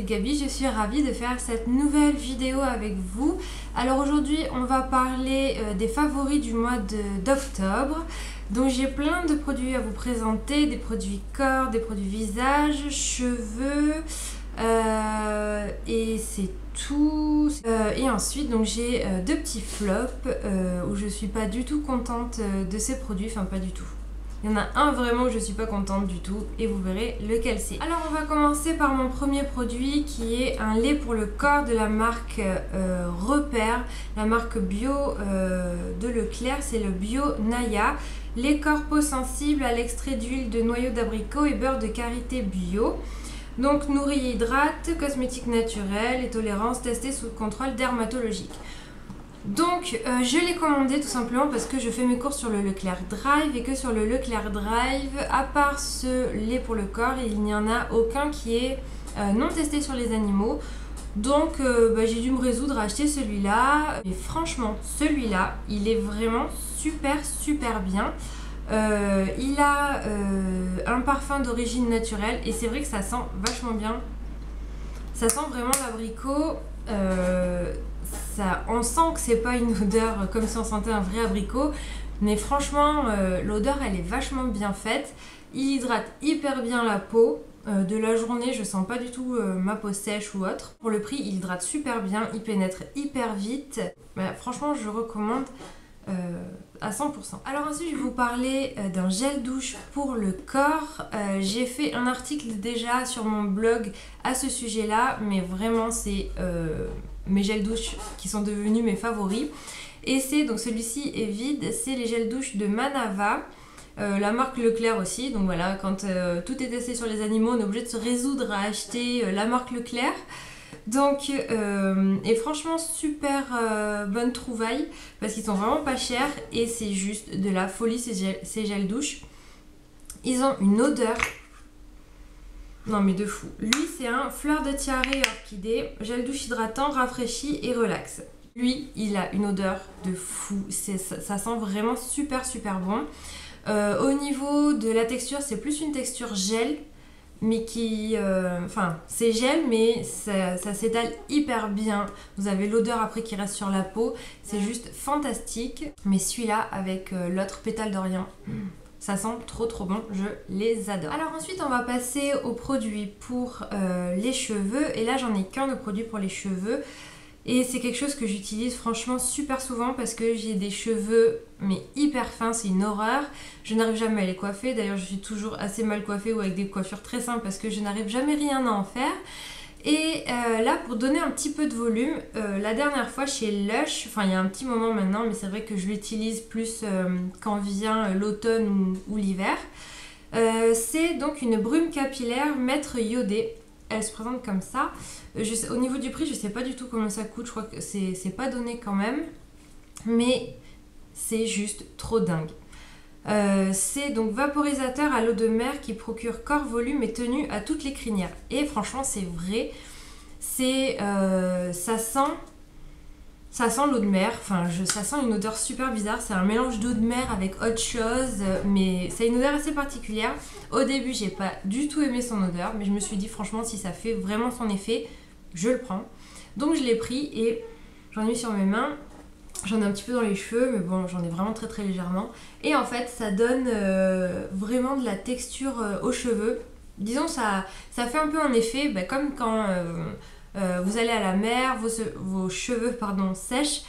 Gabi, je suis ravie de faire cette nouvelle vidéo avec vous. Alors aujourd'hui on va parler des favoris du mois d'octobre. Donc j'ai plein de produits à vous présenter, des produits corps, des produits visage, cheveux et c'est tout. Et ensuite donc j'ai deux petits flops où je suis pas du tout contente de ces produits, enfin pas du tout. Il y en a un vraiment où je suis pas contente du tout et vous verrez lequel c'est. Alors on va commencer par mon premier produit qui est un lait pour le corps de la marque Repère, la marque bio de Leclerc, c'est le Bio Naya. Lait corps peau sensible à l'extrait d'huile de noyau d'abricot et beurre de karité bio. Donc nourrit et hydrate, cosmétique naturel et tolérance testée sous contrôle dermatologique. Donc je l'ai commandé tout simplement parce que je fais mes courses sur le Leclerc Drive et que sur le Leclerc Drive, à part ce lait pour le corps, il n'y en a aucun qui est non testé sur les animaux. Donc j'ai dû me résoudre à acheter celui-là. Et franchement, celui-là, il est vraiment super bien. Il a un parfum d'origine naturelle et c'est vrai que ça sent vachement bien. Ça sent vraiment l'abricot. On sent que c'est pas une odeur comme si on sentait un vrai abricot, mais franchement l'odeur elle est vachement bien faite. Il hydrate hyper bien la peau. De la journée je sens pas du tout ma peau sèche ou autre. Pour le prix il hydrate super bien, il pénètre hyper vite. Franchement je recommande à 100%. Alors ensuite je vais vous parler d'un gel douche pour le corps. J'ai fait un article déjà sur mon blog à ce sujet là, mais vraiment c'est mes gels douche qui sont devenus mes favoris. Et c'est donc celui-ci est vide, c'est les gels douche de Manava. La marque Leclerc aussi, donc voilà, quand tout est testé sur les animaux, on est obligé de se résoudre à acheter la marque Leclerc. Donc, et franchement, super bonne trouvaille parce qu'ils sont vraiment pas chers et c'est juste de la folie ces gels douche. Ils ont une odeur, non mais de fou. Lui, c'est un fleur de tiare orchidée, gel douche hydratant, rafraîchi et relax. Lui, il a une odeur de fou, ça sent vraiment super bon. Au niveau de la texture, c'est plus une texture gel, mais qui... Enfin, c'est gel, mais ça s'étale hyper bien. Vous avez l'odeur après qui reste sur la peau. C'est juste fantastique. Mais celui-là, avec l'autre pétale d'Orient, ça sent trop bon. Je les adore. Alors ensuite, on va passer aux produits pour les cheveux. Et là, j'en ai qu'un de produit pour les cheveux. Et c'est quelque chose que j'utilise franchement super souvent parce que j'ai des cheveux mais hyper fins, c'est une horreur. Je n'arrive jamais à les coiffer, d'ailleurs je suis toujours assez mal coiffée ou avec des coiffures très simples parce que je n'arrive jamais rien à en faire. Et là pour donner un petit peu de volume, la dernière fois chez Lush, enfin il y a un petit moment maintenant mais c'est vrai que je l'utilise plus quand vient l'automne ou l'hiver. C'est donc une brume capillaire maître iodé. Elle se présente comme ça. Au niveau du prix, je sais pas du tout combien ça coûte. Je crois que c'est pas donné quand même. Mais c'est juste trop dingue. C'est donc vaporisateur à l'eau de mer qui procure corps, volume et tenue à toutes les crinières. Et franchement, c'est vrai. Ça sent l'eau de mer. Enfin, ça sent une odeur super bizarre. C'est un mélange d'eau de mer avec autre chose. Mais c'est une odeur assez particulière. Au début, j'ai pas du tout aimé son odeur. Mais je me suis dit, franchement, si ça fait vraiment son effet, je le prends. Donc, je l'ai pris et j'en ai mis sur mes mains. J'en ai un petit peu dans les cheveux. Mais bon, j'en ai vraiment très légèrement. Et en fait, ça donne vraiment de la texture aux cheveux. Disons, ça fait un peu un effet comme quand... vous allez à la mer, vos cheveux sèchent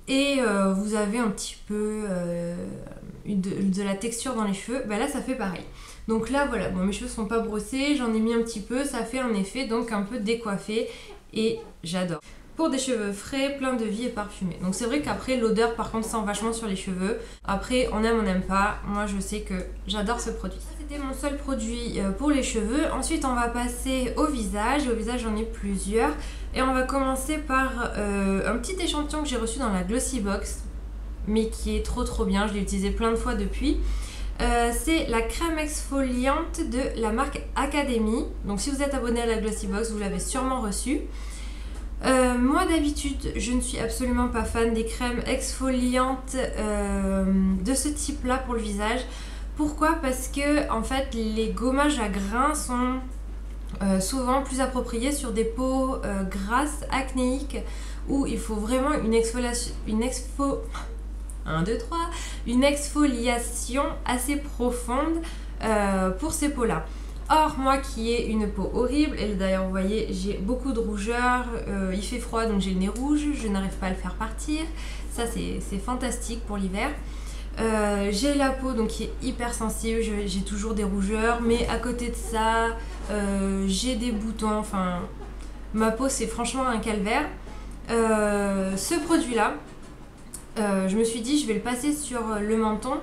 et vous avez un petit peu de la texture dans les cheveux, là ça fait pareil. Donc là voilà, bon, mes cheveux sont pas brossés, j'en ai mis un petit peu, ça fait un effet donc un peu décoiffé et j'adore. Pour des cheveux frais, plein de vie et parfumés. Donc c'est vrai qu'après l'odeur par contre sent vachement sur les cheveux. Après on aime, on n'aime pas. Moi je sais que j'adore ce produit. C'était mon seul produit pour les cheveux. Ensuite on va passer au visage. Au visage j'en ai plusieurs. Et on va commencer par un petit échantillon que j'ai reçu dans la Glossy Box. Mais qui est trop bien. Je l'ai utilisé plein de fois depuis. C'est la crème exfoliante de la marque Academy. Donc si vous êtes abonné à la Glossy Box, vous l'avez sûrement reçu. Moi d'habitude je ne suis absolument pas fan des crèmes exfoliantes de ce type là pour le visage. Pourquoi? Parce que en fait les gommages à grains sont souvent plus approprié sur des peaux grasses, acnéiques, où il faut vraiment une exfoliation assez profonde pour ces peaux-là. Or, moi qui ai une peau horrible, et d'ailleurs vous voyez j'ai beaucoup de rougeur, il fait froid donc j'ai le nez rouge, je n'arrive pas à le faire partir, ça c'est fantastique pour l'hiver. J'ai la peau donc qui est hyper sensible, j'ai toujours des rougeurs, mais à côté de ça j'ai des boutons, enfin ma peau c'est franchement un calvaire. Ce produit là, je me suis dit je vais le passer sur le menton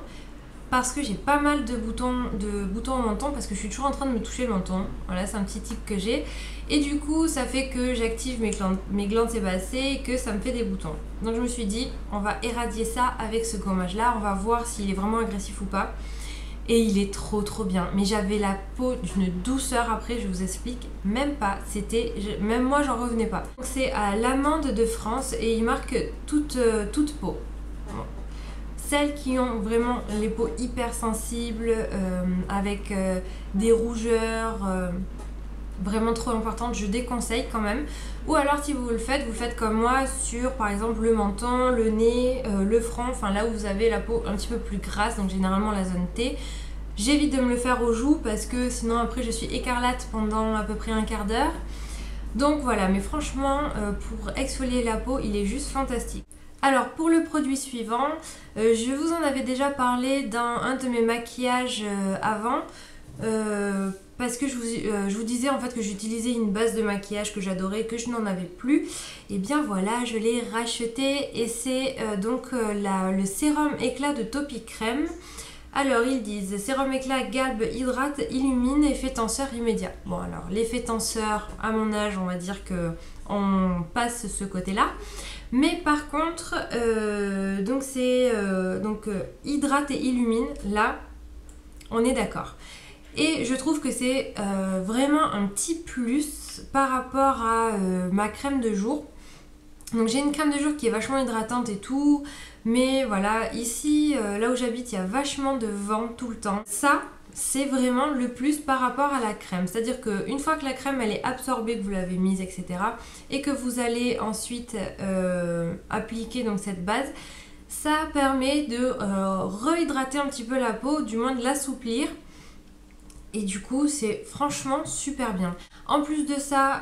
parce que j'ai pas mal de boutons au menton, parce que je suis toujours en train de me toucher le menton. Voilà, c'est un petit tic que j'ai. Et du coup, ça fait que j'active mes glandes sébacées et que ça me fait des boutons. Donc je me suis dit, on va éradier ça avec ce gommage-là. On va voir s'il est vraiment agressif ou pas. Et il est trop bien. Mais j'avais la peau d'une douceur après, je vous explique. Même pas. Même moi, j'en revenais pas. C'est à l'amande de France et il marque toute peau. Celles qui ont vraiment les peaux hyper sensibles, avec des rougeurs vraiment trop importantes, je déconseille quand même. Ou alors si vous le faites comme moi sur par exemple le menton, le nez, le front, enfin là où vous avez la peau un petit peu plus grasse, donc généralement la zone T. J'évite de me le faire aux joues parce que sinon après je suis écarlate pendant à peu près un quart d'heure. Donc voilà, mais franchement pour exfolier la peau, il est juste fantastique. Alors pour le produit suivant, je vous en avais déjà parlé dans un de mes maquillages avant, parce que je vous disais en fait que j'utilisais une base de maquillage que j'adorais, que je n'en avais plus. Et bien voilà, je l'ai racheté et c'est donc le sérum éclat de Topi Crème. Alors ils disent sérum éclat galbe, hydrate, illumine, effet tenseur immédiat. Bon alors l'effet tenseur à mon âge on va dire que on passe ce côté là. Mais par contre, donc c'est hydrate et illumine, là, on est d'accord. Et je trouve que c'est vraiment un petit plus par rapport à ma crème de jour. Donc j'ai une crème de jour qui est vachement hydratante et tout, mais voilà, ici, là où j'habite, il y a vachement de vent tout le temps. Ça, c'est vraiment le plus par rapport à la crème. C'est-à-dire qu'une fois que la crème elle est absorbée, que vous l'avez mise, etc. et que vous allez ensuite appliquer donc cette base, ça permet de rehydrater un petit peu la peau, du moins de l'assouplir. Et du coup, c'est franchement super bien. En plus de ça,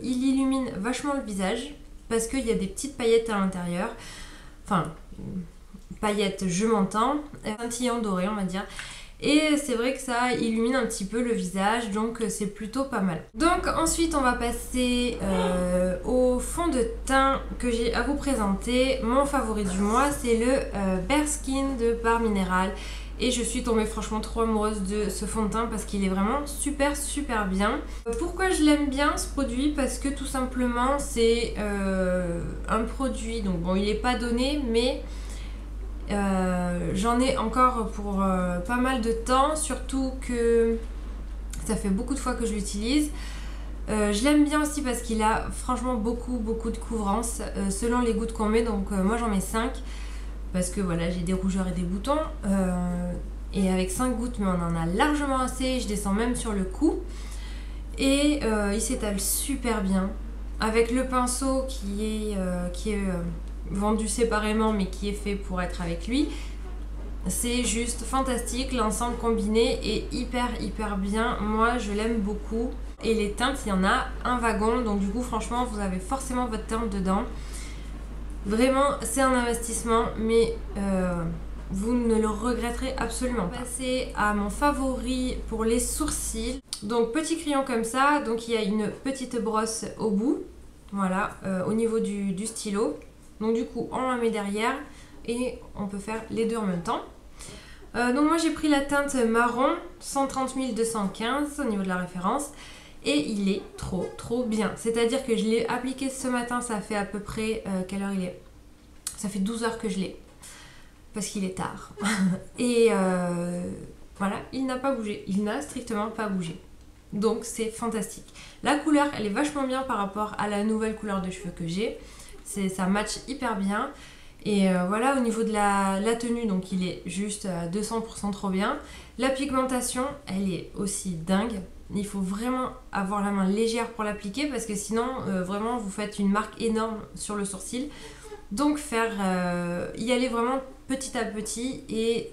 il illumine vachement le visage parce qu'il y a des petites paillettes à l'intérieur. Enfin, paillettes, je m'entends. Scintillant doré, on va dire. Et c'est vrai que ça illumine un petit peu le visage, donc c'est plutôt pas mal. Donc ensuite on va passer au fond de teint que j'ai à vous présenter. Mon favori du mois, c'est le Bare Skin de Bare Minéral. Et je suis tombée franchement trop amoureuse de ce fond de teint parce qu'il est vraiment super bien. Pourquoi je l'aime bien ce produit? Parce que tout simplement c'est un produit, donc bon il n'est pas donné mais... j'en ai encore pour pas mal de temps, surtout que ça fait beaucoup de fois que je l'utilise. Je l'aime bien aussi parce qu'il a franchement beaucoup de couvrance selon les gouttes qu'on met, donc moi j'en mets 5 parce que voilà j'ai des rougeurs et des boutons et avec 5 gouttes mais on en a largement assez, je descends même sur le cou et il s'étale super bien avec le pinceau qui est vendu séparément mais qui est fait pour être avec lui. C'est juste fantastique, l'ensemble combiné est hyper bien, moi je l'aime beaucoup. Et les teintes, il y en a un wagon, donc du coup franchement vous avez forcément votre teinte dedans. Vraiment c'est un investissement mais vous ne le regretterez absolument pas. Passer à mon favori pour les sourcils. Donc petit crayon comme ça, donc il y a une petite brosse au bout, voilà, au niveau du stylo. Donc du coup on la met derrière et on peut faire les deux en même temps. Donc moi j'ai pris la teinte marron 130 215 au niveau de la référence et il est trop bien. C'est à dire que je l'ai appliqué ce matin, ça fait à peu près, quelle heure il est? Ça fait 12 heures que je l'ai parce qu'il est tard. Et voilà, il n'a pas bougé, il n'a strictement pas bougé. Donc c'est fantastique. La couleur elle est vachement bien par rapport à la nouvelle couleur de cheveux que j'ai. Ça match hyper bien et voilà, au niveau de la tenue, donc il est juste à 200% trop bien. La pigmentation elle est aussi dingue, il faut vraiment avoir la main légère pour l'appliquer parce que sinon vraiment vous faites une marque énorme sur le sourcil. Donc y aller vraiment petit à petit et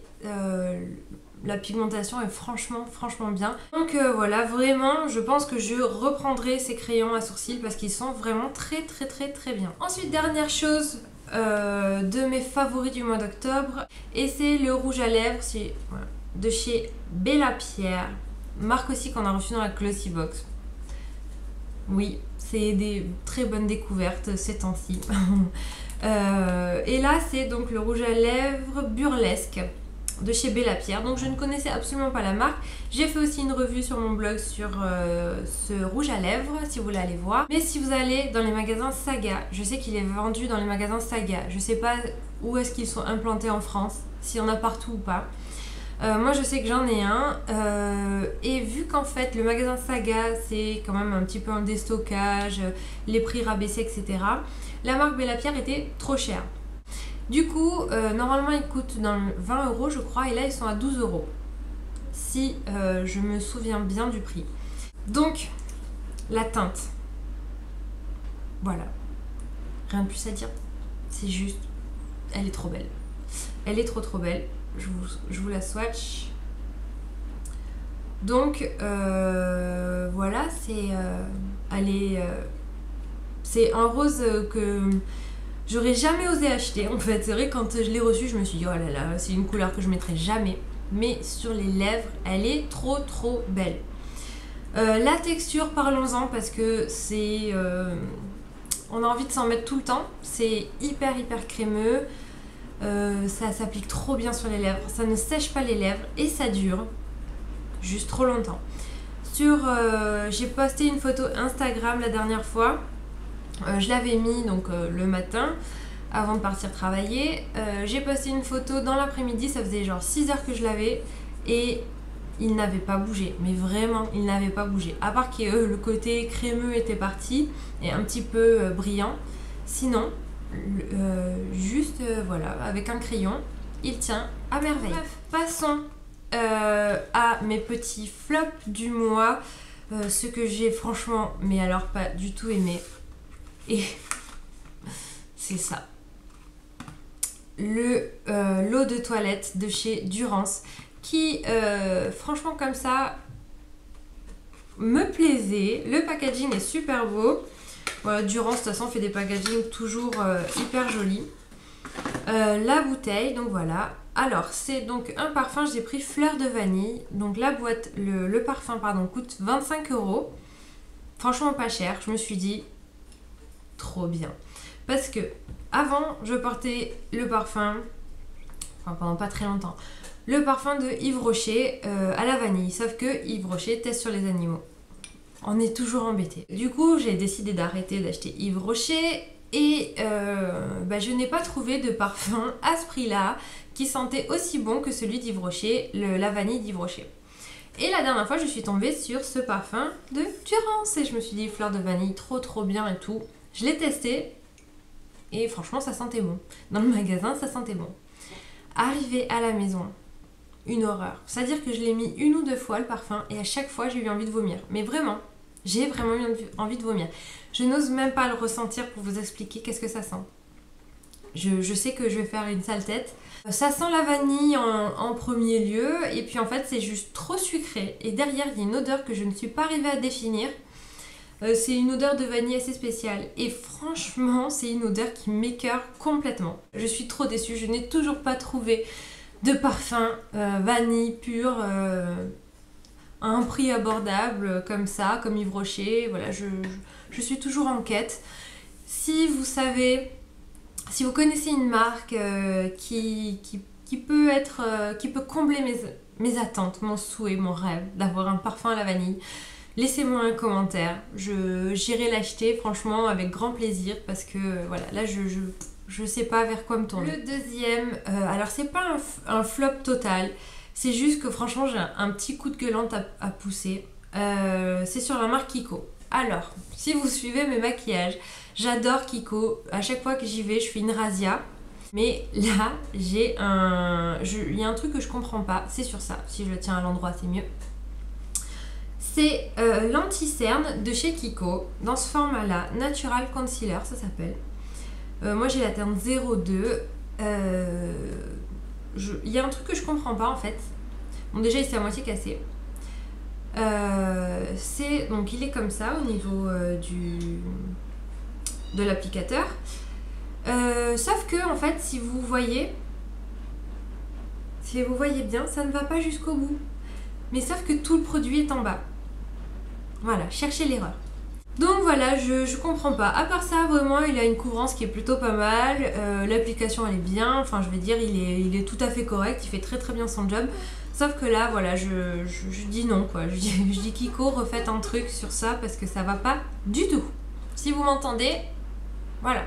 la pigmentation est franchement bien. Donc voilà, vraiment je pense que je reprendrai ces crayons à sourcils parce qu'ils sont vraiment très bien. Ensuite, dernière chose de mes favoris du mois d'octobre, et c'est le rouge à lèvres de chez Bella Pierre, marque aussi qu'on a reçu dans la Glossy Box. Oui, c'est des très bonnes découvertes ces temps-ci. Et là c'est donc le rouge à lèvres burlesque de chez Bella Pierre. Donc je ne connaissais absolument pas la marque. J'ai fait aussi une revue sur mon blog sur ce rouge à lèvres si vous voulez aller voir. Mais si vous allez dans les magasins Saga, je sais qu'il est vendu dans les magasins Saga. Je sais pas où est-ce qu'ils sont implantés en France, s'il y en a partout ou pas. Moi je sais que j'en ai un et vu qu'en fait le magasin Saga c'est quand même un petit peu un déstockage, les prix rabaissés etc. La marque Bella Pierre était trop chère. Du coup normalement ils coûtent dans 20 € je crois et là ils sont à 12 € si je me souviens bien du prix. Donc la teinte, voilà, rien de plus à dire, c'est juste, elle est trop belle, elle est trop belle. Je vous la swatch. Donc voilà, c'est un rose que j'aurais jamais osé acheter en fait. C'est vrai, quand je l'ai reçue je me suis dit oh là là, c'est une couleur que je mettrai jamais, mais sur les lèvres elle est trop belle. La texture, parlons-en parce que c'est on a envie de s'en mettre tout le temps. C'est hyper crémeux. Ça s'applique trop bien sur les lèvres, ça ne sèche pas les lèvres et ça dure juste trop longtemps. J'ai posté une photo Instagram la dernière fois, je l'avais mis donc le matin avant de partir travailler. J'ai posté une photo dans l'après-midi, ça faisait genre 6 heures que je l'avais et il n'avait pas bougé, mais vraiment il n'avait pas bougé, à part que le côté crémeux était parti et un petit peu brillant, sinon juste voilà, avec un crayon il tient à merveille. Bref, passons à mes petits flops du mois, ce que j'ai franchement mais alors pas du tout aimé, et c'est ça, l'eau de toilette de chez Durance qui franchement comme ça me plaisait. Le packaging est super beau. Voilà, Durance de toute façon fait des packagings toujours hyper jolis. La bouteille, donc voilà. Alors c'est donc un parfum, j'ai pris fleur de vanille. Donc la boîte, le parfum pardon, coûte 25 €. Franchement pas cher, je me suis dit trop bien. Parce que avant je portais le parfum, enfin pendant pas très longtemps, le parfum de Yves Rocher à la vanille. Sauf que Yves Rocher teste sur les animaux. On est toujours embêté. Du coup, j'ai décidé d'arrêter d'acheter Yves Rocher et je n'ai pas trouvé de parfum à ce prix-là qui sentait aussi bon que celui d'Yves Rocher, la vanille d'Yves Rocher. Et la dernière fois, je suis tombée sur ce parfum de Durance et je me suis dit fleur de vanille, trop bien et tout. Je l'ai testé et franchement, ça sentait bon. Dans le magasin, ça sentait bon. Arrivé à la maison, une horreur. C'est-à-dire que je l'ai mis 1 ou 2 fois le parfum et à chaque fois j'ai eu envie de vomir. Mais vraiment, j'ai vraiment eu envie de vomir. Je n'ose même pas le ressentir pour vous expliquer qu'est-ce que ça sent. Je sais que je vais faire une sale tête. Ça sent la vanille en premier lieu et puis en fait c'est juste trop sucré. Et derrière il y a une odeur que je ne suis pas arrivée à définir. C'est une odeur de vanille assez spéciale et franchement c'est une odeur qui m'écœure complètement. Je suis trop déçue, je n'ai toujours pas trouvé de parfum vanille pure à un prix abordable comme ça, comme Yves Rocher. Voilà, je suis toujours en quête. Si vous savez, si vous connaissez une marque qui peut combler mes attentes, mon souhait, mon rêve d'avoir un parfum à la vanille, laissez-moi un commentaire. J'irai l'acheter franchement avec grand plaisir parce que voilà, là je sais pas vers quoi me tourner. Le deuxième, alors c'est pas un flop total, c'est juste que franchement j'ai un petit coup de gueulante à pousser. C'est sur la marque Kiko. Alors, si vous suivez mes maquillages, j'adore Kiko. À chaque fois que j'y vais, je fais une razzia. Mais là, il y a un truc que je comprends pas. C'est sur ça. Si je le tiens à l'endroit, c'est mieux. c'est l'anti-cerne de chez Kiko, dans ce format-là, Natural Concealer, ça s'appelle. Moi j'ai la teinte 02. Il y a un truc que je comprends pas en fait. Bon, déjà il s'est à moitié cassé. Donc il est comme ça au niveau de l'applicateur. Sauf que en fait si vous voyez bien, ça ne va pas jusqu'au bout. Mais sauf que tout le produit est en bas. Voilà, cherchez l'erreur. Donc voilà, je comprends pas. À part ça, vraiment, il a une couvrance qui est plutôt pas mal. L'application, elle est bien. Enfin, je veux dire, il est tout à fait correct. Il fait très très bien son job. Sauf que là, voilà, je dis non, quoi. Je dis Kiko, refaites un truc sur ça parce que ça va pas du tout. Si vous m'entendez, voilà.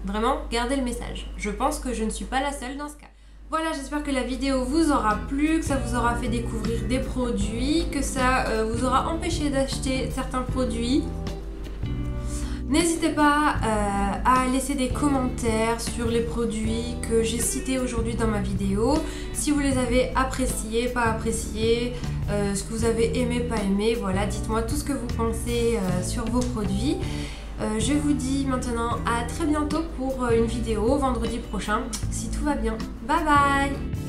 Vraiment, gardez le message. Je pense que je ne suis pas la seule dans ce cas. Voilà, j'espère que la vidéo vous aura plu, que ça vous aura fait découvrir des produits, que ça vous aura empêché d'acheter certains produits. N'hésitez pas à laisser des commentaires sur les produits que j'ai cités aujourd'hui dans ma vidéo. Si vous les avez appréciés, pas appréciés, ce que vous avez aimé, pas aimé, voilà, dites-moi tout ce que vous pensez sur vos produits. Je vous dis maintenant à très bientôt pour une vidéo vendredi prochain, si tout va bien. Bye bye!